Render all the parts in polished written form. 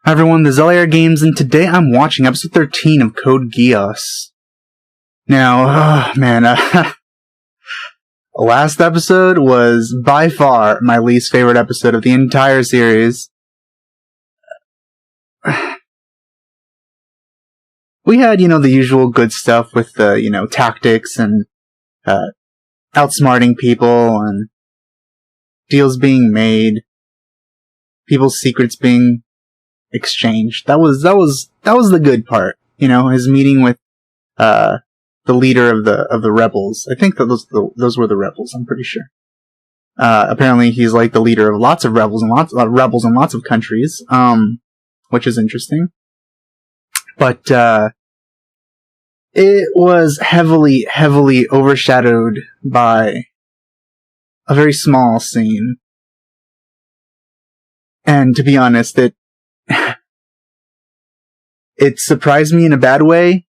Hi everyone, this is LAR Games, and today I'm watching episode 13 of Code Geass. Now, last episode was by far my least favorite episode of the entire series. We had, the usual good stuff with the, tactics and, outsmarting people and deals being made, people's secrets being exchanged. That was the good part. His meeting with the leader of the rebels. I think that those were the rebels. I'm pretty sure. Apparently, he's like the leader of lots of rebels and lots of countries. Which is interesting. But it was heavily overshadowed by a very small scene. And to be honest, it surprised me in a bad way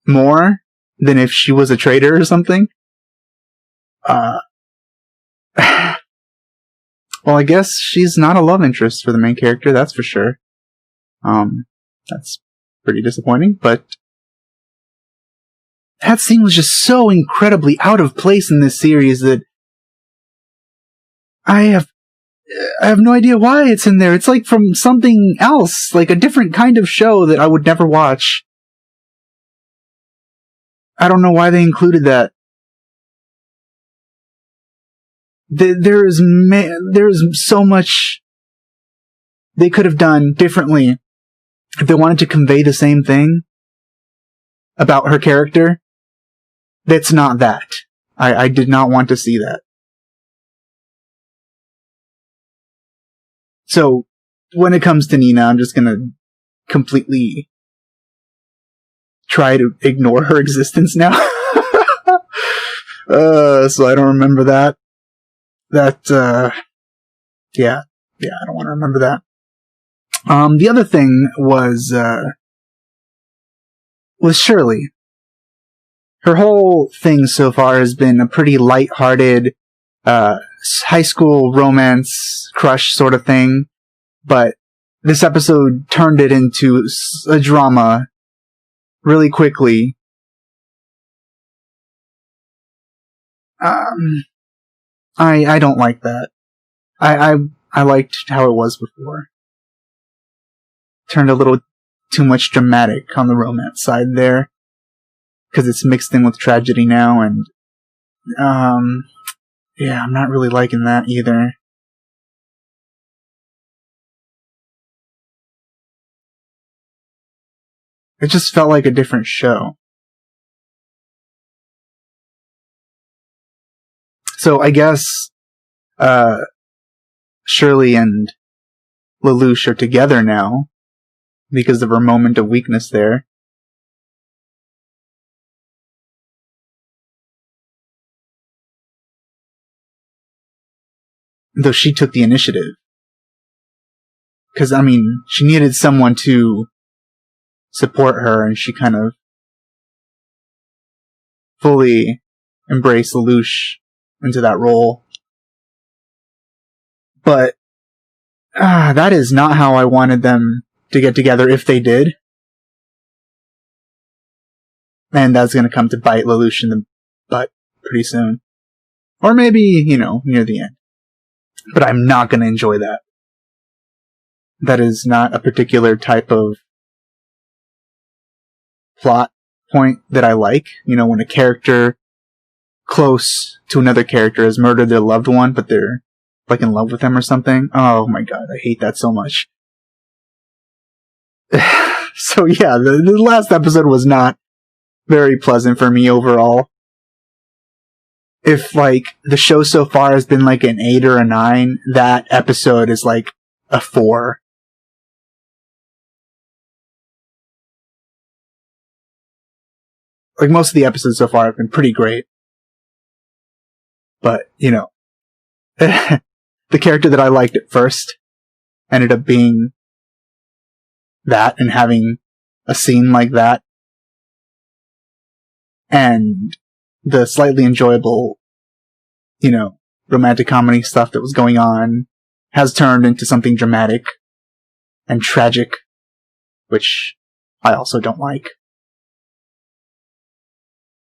more than if she was a traitor or something. Well, I guess she's not a love interest for the main character, that's for sure. That's pretty disappointing, but that scene was just so incredibly out of place in this series that I have no idea why it's in there. It's like from something else, like a different kind of show that I would never watch. I don't know why they included that. There's so much they could have done differently if they wanted to convey the same thing about her character. That's not that. I did not want to see that. So, when it comes to Nina, I'm just gonna completely try to ignore her existence now. So I don't remember that. Yeah, I don't want to remember that. The other thing was Shirley. Her whole thing so far has been a pretty light-hearted, high school romance crush sort of thing, but this episode turned it into a drama really quickly. I don't like that. I liked how it was before. Turned a little too much dramatic on the romance side there, because it's mixed in with tragedy now, and yeah, I'm not really liking that either. It just felt like a different show. So I guess Shirley and Lelouch are together now because of her moment of weakness there. Though she took the initiative. Because, she needed someone to support her, and she kind of fully embraced Lelouch into that role. But, that is not how I wanted them to get together if they did. And that's gonna come to bite Lelouch in the butt pretty soon. Or maybe, near the end. But I'm not going to enjoy that. That is not a particular type of plot point that I like. When a character close to another character has murdered their loved one, but they're like in love with them or something. Oh my god, I hate that so much. So yeah, the last episode was not very pleasant for me overall. If, the show so far has been, an 8 or a 9, that episode is, a 4. Most of the episodes so far have been pretty great. But, the character that I liked at first ended up being that and having a scene like that. And the slightly enjoyable, romantic comedy stuff that was going on has turned into something dramatic and tragic, which I also don't like.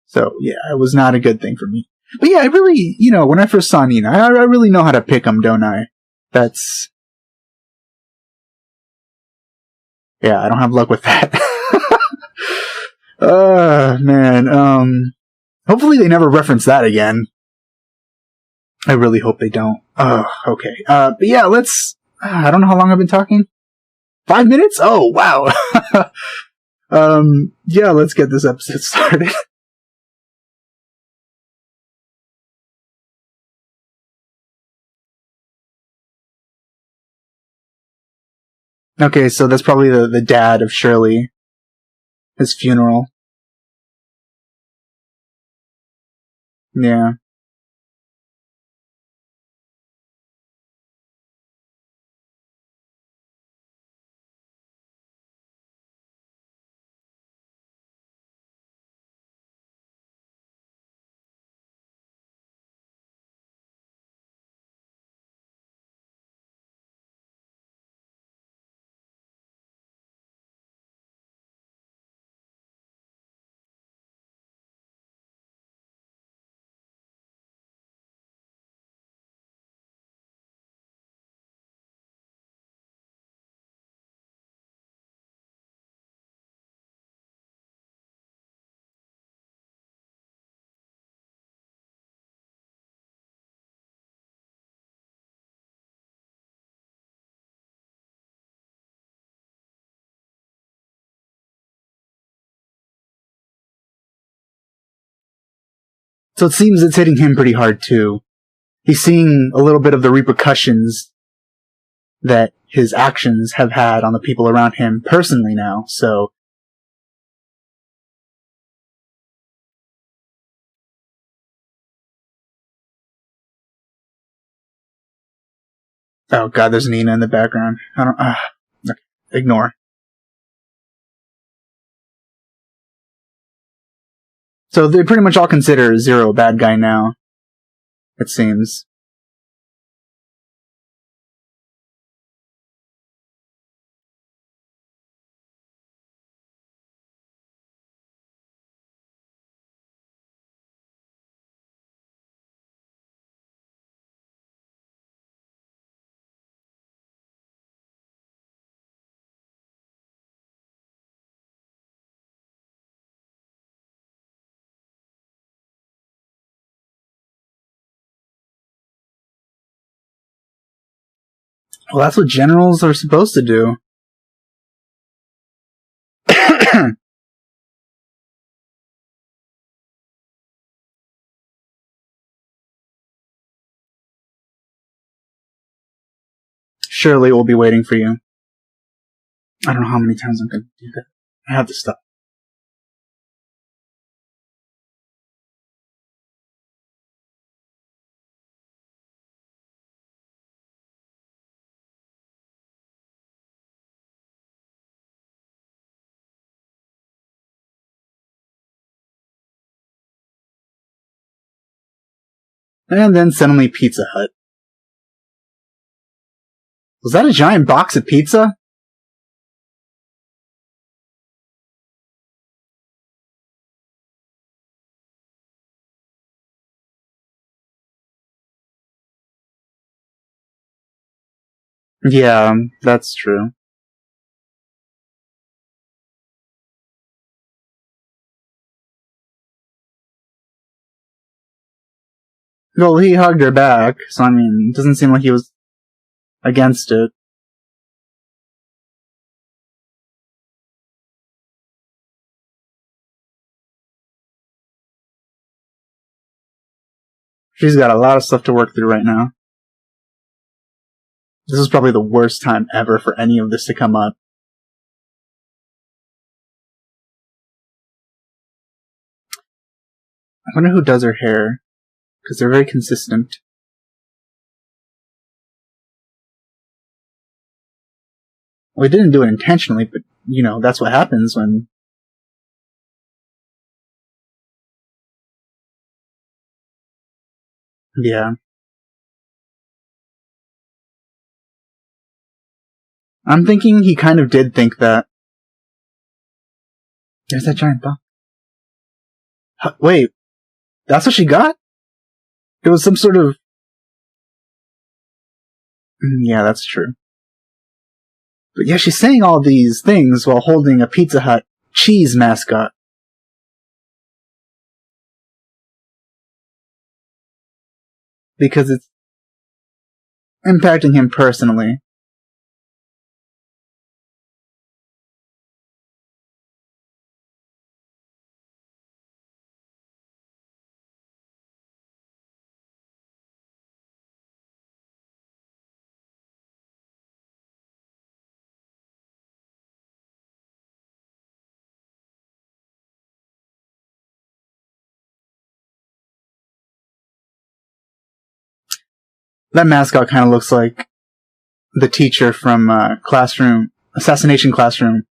So, yeah, it was not a good thing for me. But yeah, I really, when I first saw Nina, I really know how to pick them, don't I? Yeah, I don't have luck with that. Man. Hopefully they never reference that again. I really hope they don't. Oh, okay. But yeah, I don't know how long I've been talking. 5 minutes? Oh, wow. Yeah, let's get this episode started. Okay, so that's probably the dad of Shirley. His funeral. Yeah. So it seems it's hitting him pretty hard too. He's seeing a little bit of the repercussions that his actions have had on the people around him personally now, so... Oh god, there's Nina in the background. Okay, ignore. So they pretty much all consider Zero a bad guy now, it seems. Well, that's what generals are supposed to do. Surely it will be waiting for you. I don't know how many times I'm going to do that. I have to stop. And then suddenly Pizza Hut. Was that a giant box of pizza? Yeah, that's true. Well, he hugged her back, so I mean, it doesn't seem like he was against it. She's got a lot of stuff to work through right now. This is probably the worst time ever for any of this to come up. I wonder who does her hair, because they're very consistent. Well, he didn't do it intentionally, but, that's what happens when... Yeah. I'm thinking he kind of did think that. There's that giant bug. Wait, that's what she got? It was some sort of... Yeah, that's true. But yeah, she's saying all these things while holding a Pizza Hut cheese mascot. Because it's impacting him personally. That mascot kind of looks like the teacher from Assassination Classroom.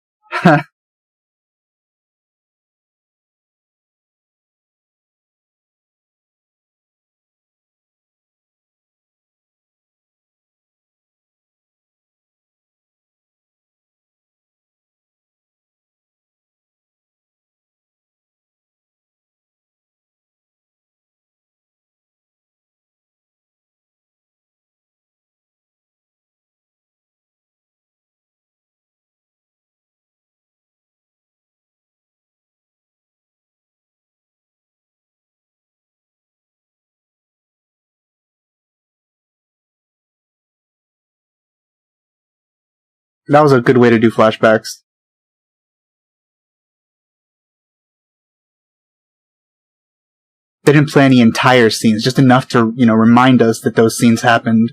That was a good way to do flashbacks. They didn't play any entire scenes, just enough to, remind us that those scenes happened.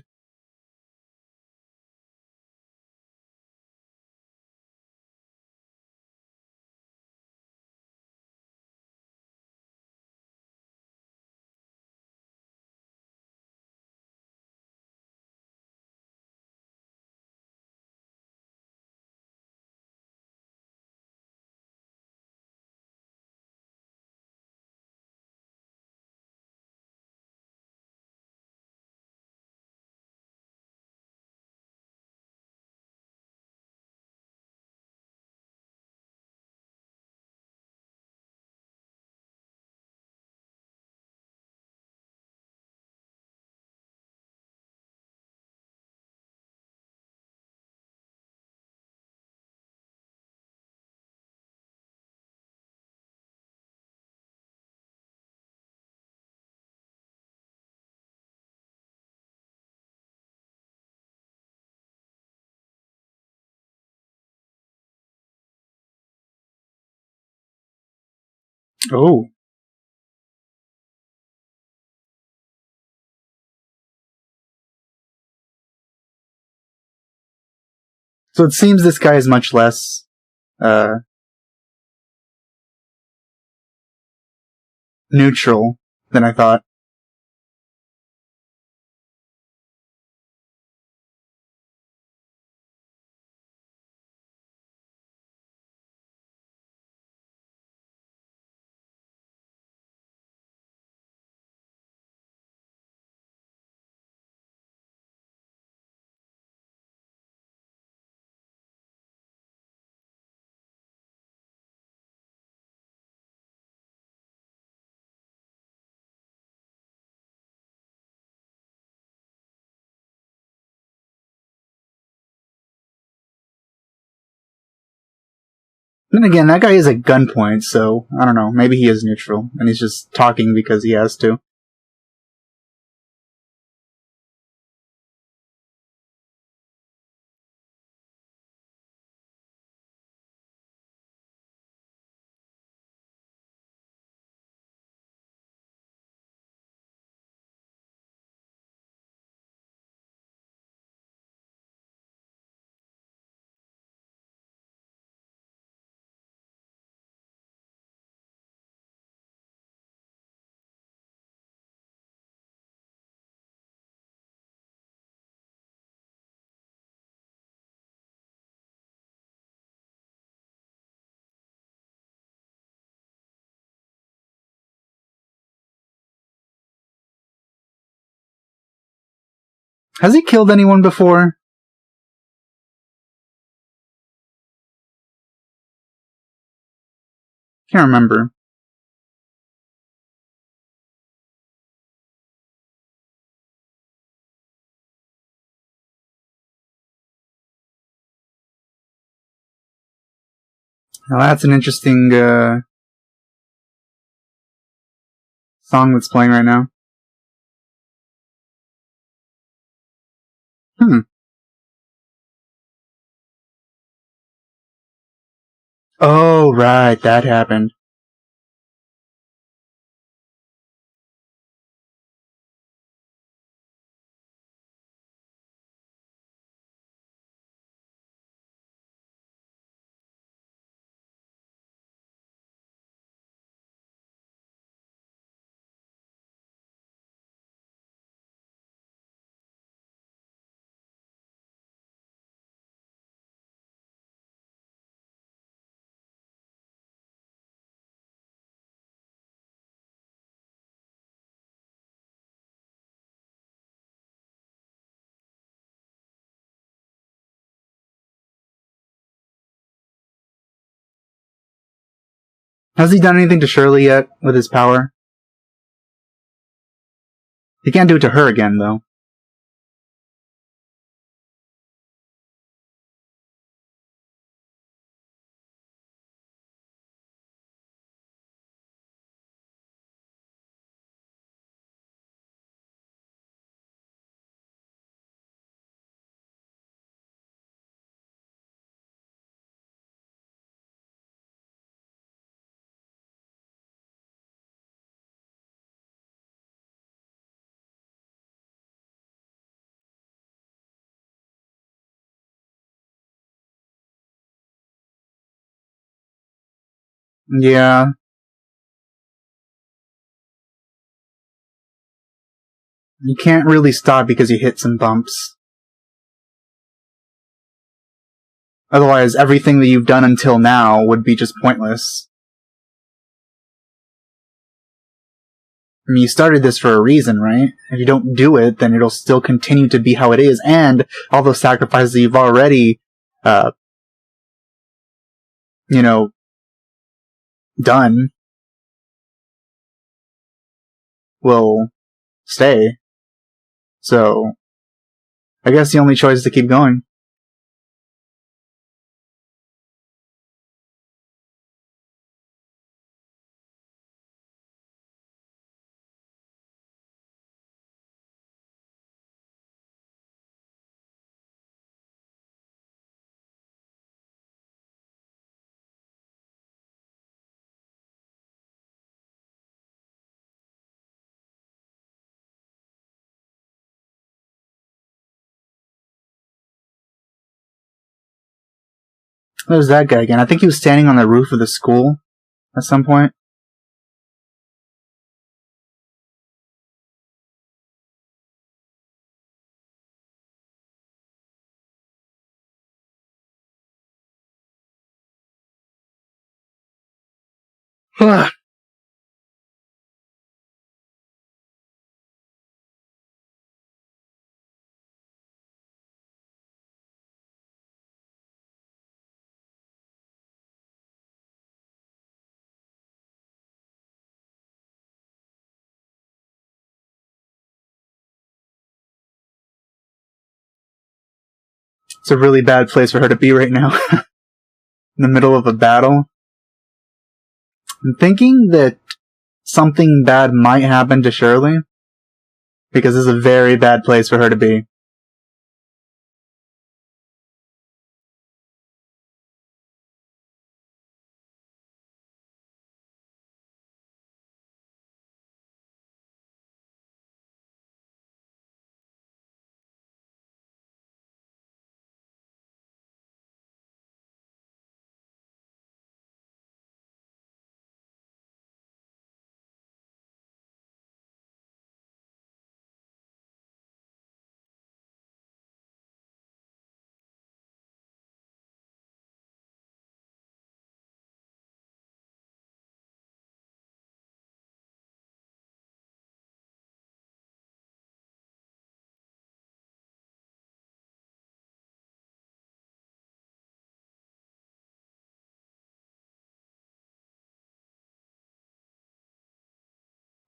Oh. So it seems this guy is much less, neutral than I thought. Then again, that guy is at gunpoint, so I don't know. Maybe he is neutral, and he's just talking because he has to. Has he killed anyone before? Can't remember. Now that's an interesting song that's playing right now. Oh, right, that happened. Has he done anything to Shirley yet with his power? He can't do it to her again, though. Yeah. You can't really stop because you hit some bumps. Otherwise, everything that you've done until now would be just pointless. I mean, you started this for a reason, right? If you don't do it, then it'll still continue to be how it is, and all those sacrifices that you've already, done will stay. So, I guess the only choice is to keep going. There's that guy again. I think he was standing on the roof of the school at some point. It's a really bad place for her to be right now. In the middle of a battle. I'm thinking that something bad might happen to Shirley. Because this is a very bad place for her to be.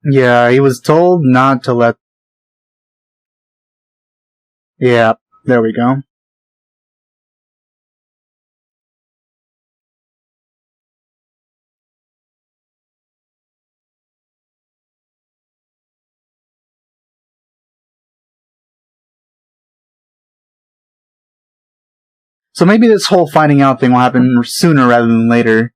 Yeah, he was told not to let... Yeah, there we go. So maybe this whole finding out thing will happen sooner rather than later.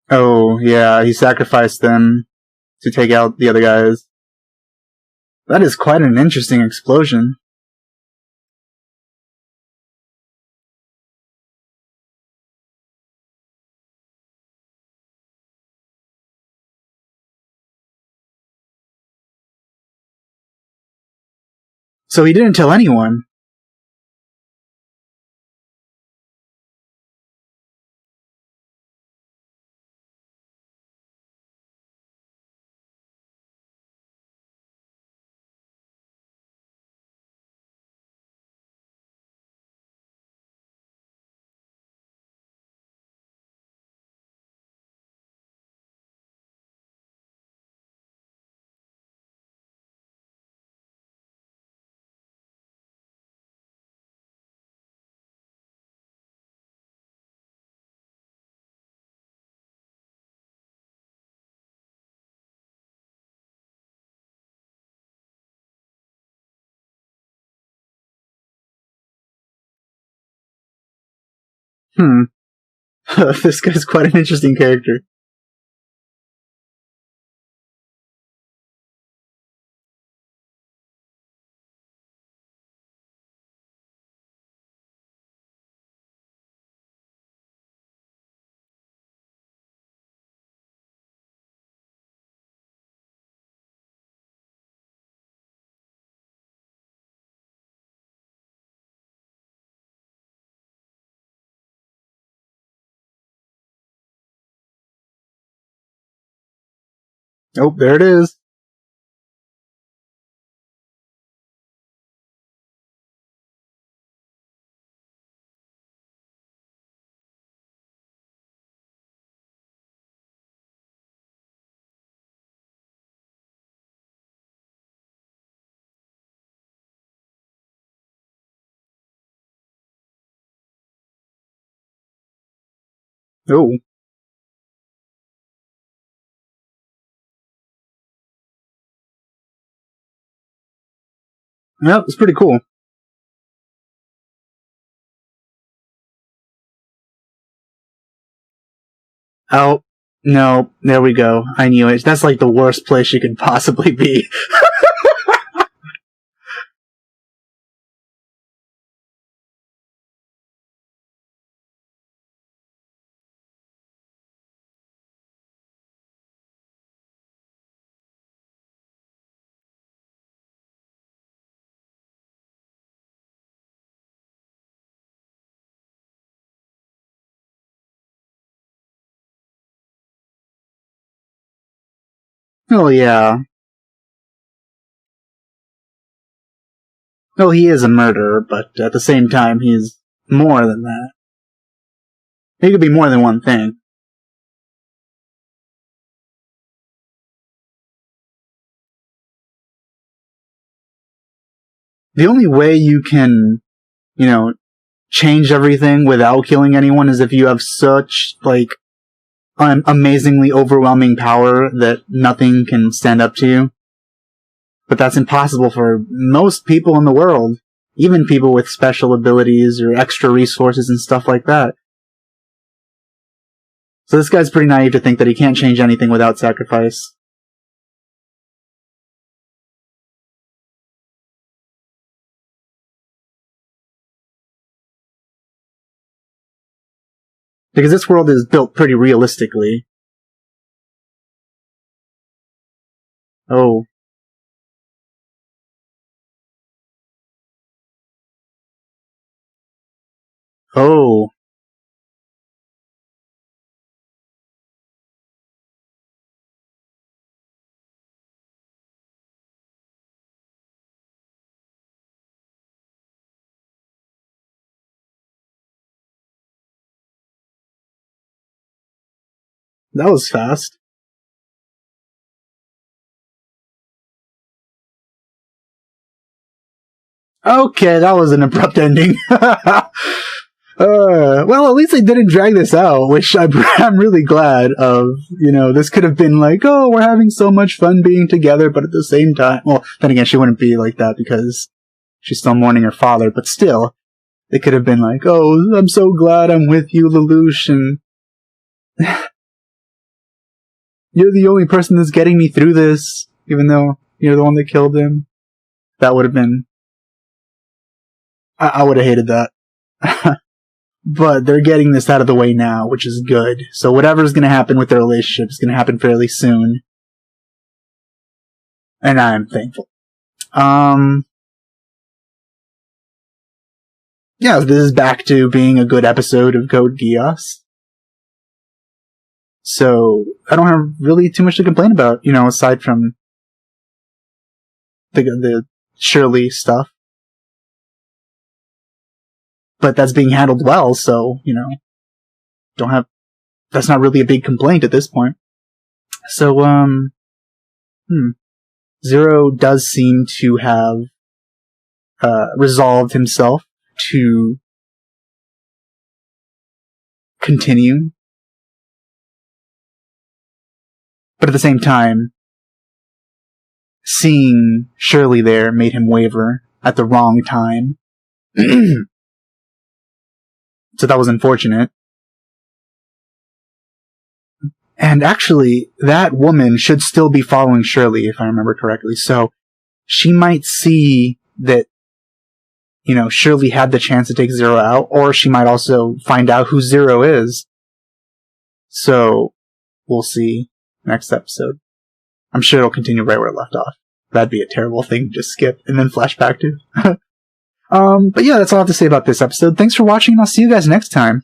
Oh, yeah, he sacrificed them to take out the other guys. That is quite an interesting explosion. So he didn't tell anyone. This guy's quite an interesting character. Oh, there it is. Oh. Yep, it's pretty cool. Oh, no, there we go. I knew it. That's like the worst place you could possibly be. Oh, yeah. Well, he is a murderer, but at the same time, he's more than that. He could be more than one thing. The only way you can, change everything without killing anyone is if you have such, amazingly overwhelming power that nothing can stand up to you. But that's impossible for most people in the world. Even people with special abilities or extra resources and stuff like that. So this guy's pretty naive to think that he can't change anything without sacrifice. Because this world is built pretty realistically. Oh. Oh. That was fast. Okay, that was an abrupt ending. Well, at least they didn't drag this out, which I'm really glad of. You know, this could have been like, oh, we're having so much fun being together, but at the same time, well, then again, she wouldn't be like that because she's still mourning her father, but still, it could have been like, oh, I'm so glad I'm with you, Lelouch, and you're the only person that's getting me through this, even though you're the one that killed him. That would have been... I would have hated that. But they're getting this out of the way now, which is good. So whatever's going to happen with their relationship is going to happen fairly soon. And I am thankful. Yeah, this is back to being a good episode of Code Geass. So I don't have really too much to complain about, you know, aside from the Shirley stuff. But that's being handled well, so, you know, that's not really a big complaint at this point. So, Zero does seem to have, resolved himself to continue. But at the same time, seeing Shirley there made him waver at the wrong time. So that was unfortunate. And actually, that woman should still be following Shirley, if I remember correctly. So she might see that, you know, Shirley had the chance to take Zero out, or she might also find out who Zero is. So we'll see next episode. I'm sure it'll continue right where it left off. That'd be a terrible thing to just skip and then flash back to. But yeah, that's all I have to say about this episode. Thanks for watching, and I'll see you guys next time.